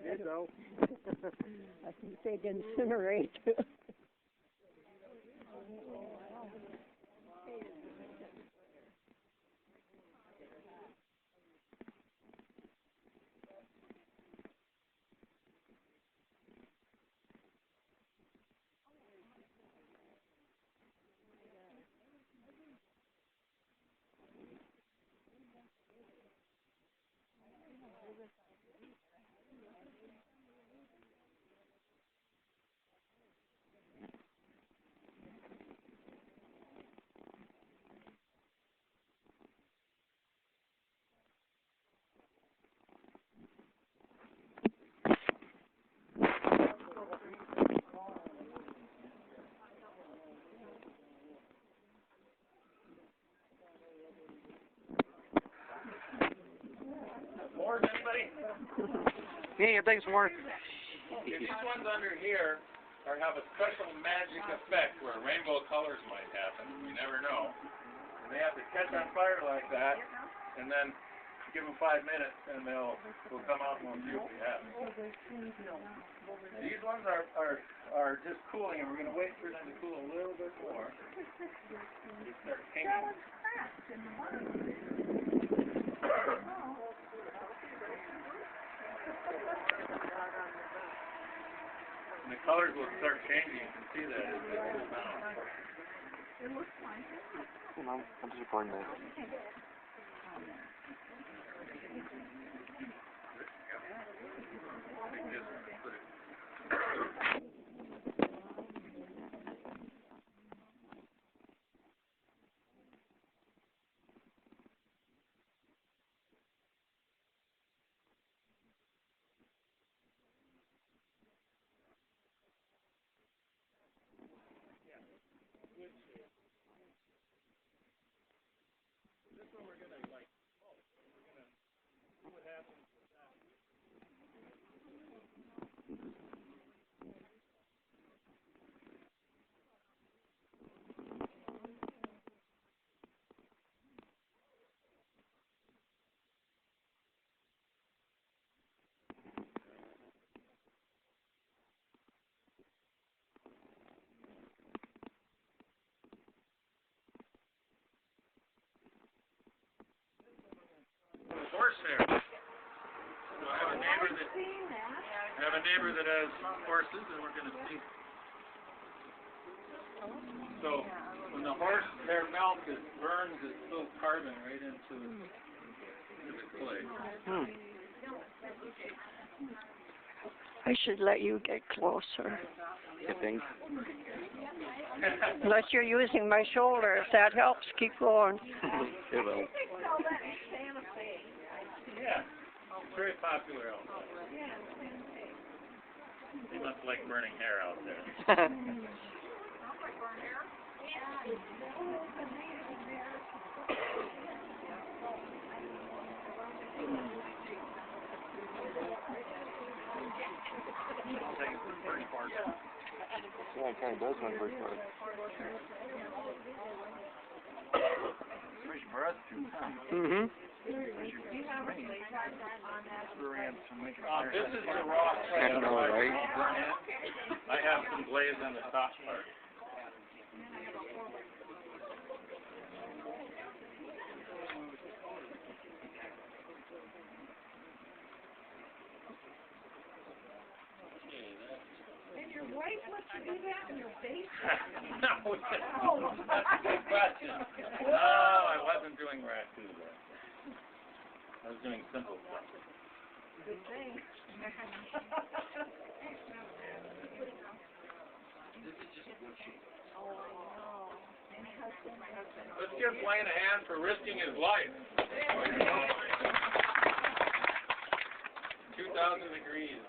We did, though. I think they'd incinerate. More, anybody? Yeah, thanks, Mark. These ones under here have a special magic effect where rainbow colors might happen. You never know. And they have to catch on fire like that, and then give them 5 minutes, and they'll come out and we'll see what we have. These ones are just cooling, and we're going to wait for them to cool a little bit more. Just start pinging. And the colors will start changing. You can see that as they cool down. It looks fine. I'm just recording that. Horse hair. So I have a neighbor that has horses, and we're going to see. So when the horse hair melts, it burns its little carbon right into the clay. I should let you get closer. You think? Unless you're using my shoulder, if that helps, keep going. It will. Yeah, it's very popular out there. They must like burning hair out there. Yeah, it kind of does my first part. Fresh breath too. Mm-hmm. This is the raw clay. I know, right? I have some glaze on the top part. And your wife lets you do that in your face? No, that's a good question. No, I wasn't doing raku. I was doing simple stuff. Good thing. Let's give Blaine a hand for risking his life. 2,000 degrees.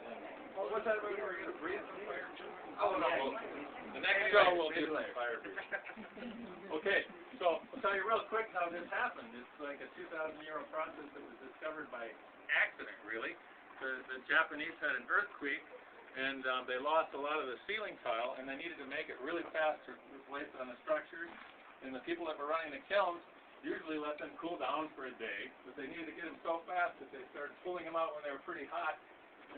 What's that about? We're going to breathe some fire? Oh, no. The next show we'll do some fire breathing. Okay, so I'll tell you real quick how this happened. It's like a 2,000-year process that was discovered by accident, really. The Japanese had an earthquake, and they lost a lot of the ceiling tile, and they needed to make it really fast to replace it on the structures. And the people that were running the kilns usually let them cool down for a day, but they needed to get them so fast that they started pulling them out when they were pretty hot,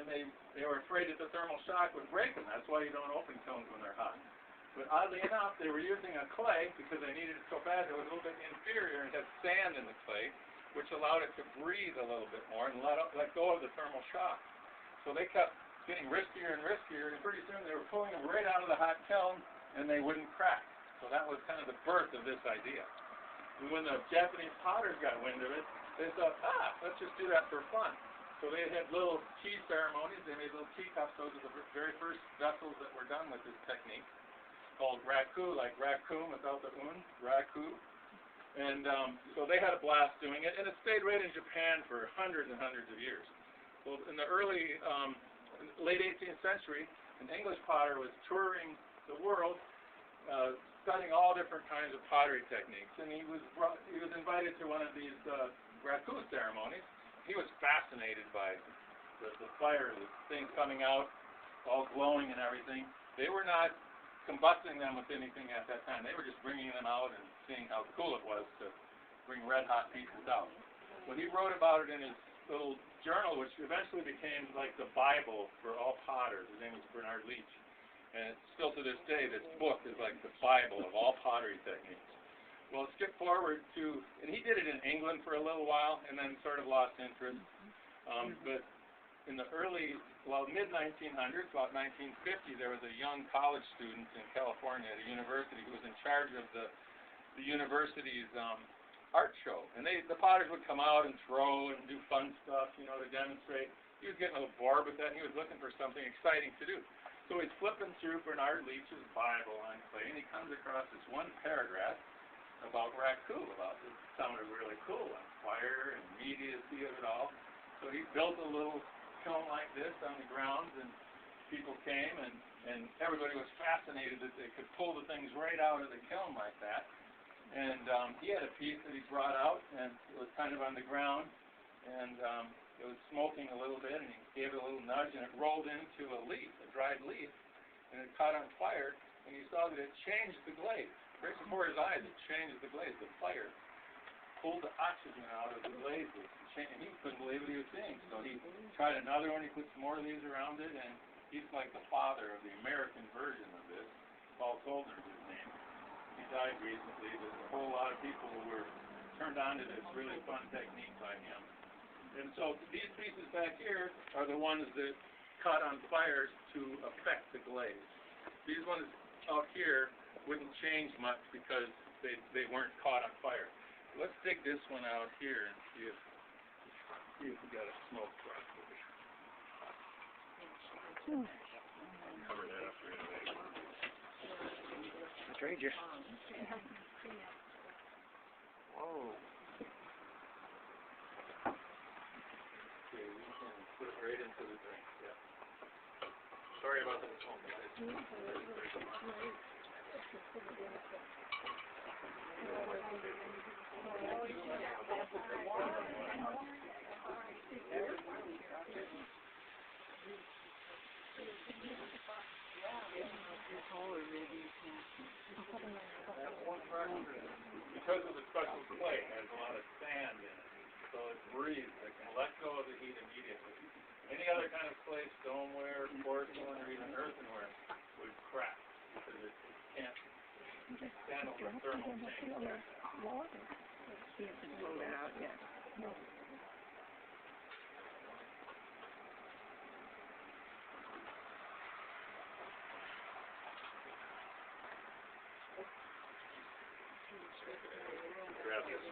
and they were afraid that the thermal shock would break them. That's why you don't open kilns when they're hot. But oddly enough, they were using a clay because they needed it so bad. It was a little bit inferior and had sand in the clay, which allowed it to breathe a little bit more and let go of the thermal shock. So they kept getting riskier and riskier, and pretty soon they were pulling them right out of the hot kiln, and they wouldn't crack. So that was kind of the birth of this idea. And when the Japanese potters got wind of it, they thought, let's just do that for fun. So they had little tea ceremonies. They made little teacups. Those are the very first vessels that were done with this technique, called raku, like raccoon without the un, raku. And so they had a blast doing it, and it stayed right in Japan for hundreds and hundreds of years. Well, in the early, late 18th century, an English potter was touring the world, studying all different kinds of pottery techniques, and he was invited to one of these raku ceremonies. He was fascinated by the fire, the things coming out, all glowing and everything. They were not combusting them with anything at that time. They were just bringing them out and seeing how cool it was to bring red hot pieces out. Well, he wrote about it in his little journal, which eventually became like the Bible for all potters. His name was Bernard Leach. And still to this day, this book is like the Bible of all pottery techniques. Well, skip forward to, and he did it in England for a little while and then sort of lost interest. But in the mid-1900s, about 1950, there was a young college student in California at a university who was in charge of the university's art show. And the potters would come out and throw and do fun stuff, to demonstrate. He was getting a little bored with that, and he was looking for something exciting to do. So he's flipping through Bernard Leach's Bible on clay, and he comes across this one paragraph about raku, it sounded really cool, on fire and immediacy of it all. So he built a little kiln like this on the grounds, and people came, and everybody was fascinated that they could pull the things right out of the kiln like that. And he had a piece that he brought out, and it was kind of on the ground, and it was smoking a little bit, and he gave it a little nudge, and it rolled into a leaf, a dried leaf, and it caught on fire, and he saw that it changed the glaze. Right before his eyes, it changed the glaze. The fire pulled the oxygen out of the glazes, and he couldn't believe what he was seeing. So he tried another one, he put some more leaves around it, and he's like the father of the American version of this. Paul Goldner is his name. He died recently, but a whole lot of people were turned on to this really fun technique by him. And so these pieces back here are the ones that caught on fires to affect the glaze. These ones out here wouldn't change much because they weren't caught on fire. Let's dig this one out here and see if we got a smoke drop. Cover that up right away. Trade you. Whoa. Okay, we can put it right into the drink. Yeah. Sorry about the smoke, guys. Because of the special clay, it has a lot of sand in it, so it breathes. It can let go of the heat immediately. Any other kind of clay, stoneware, porcelain, or even earthenware would crack because it can't handle the thermal change. Blow that out, yeah. Grab this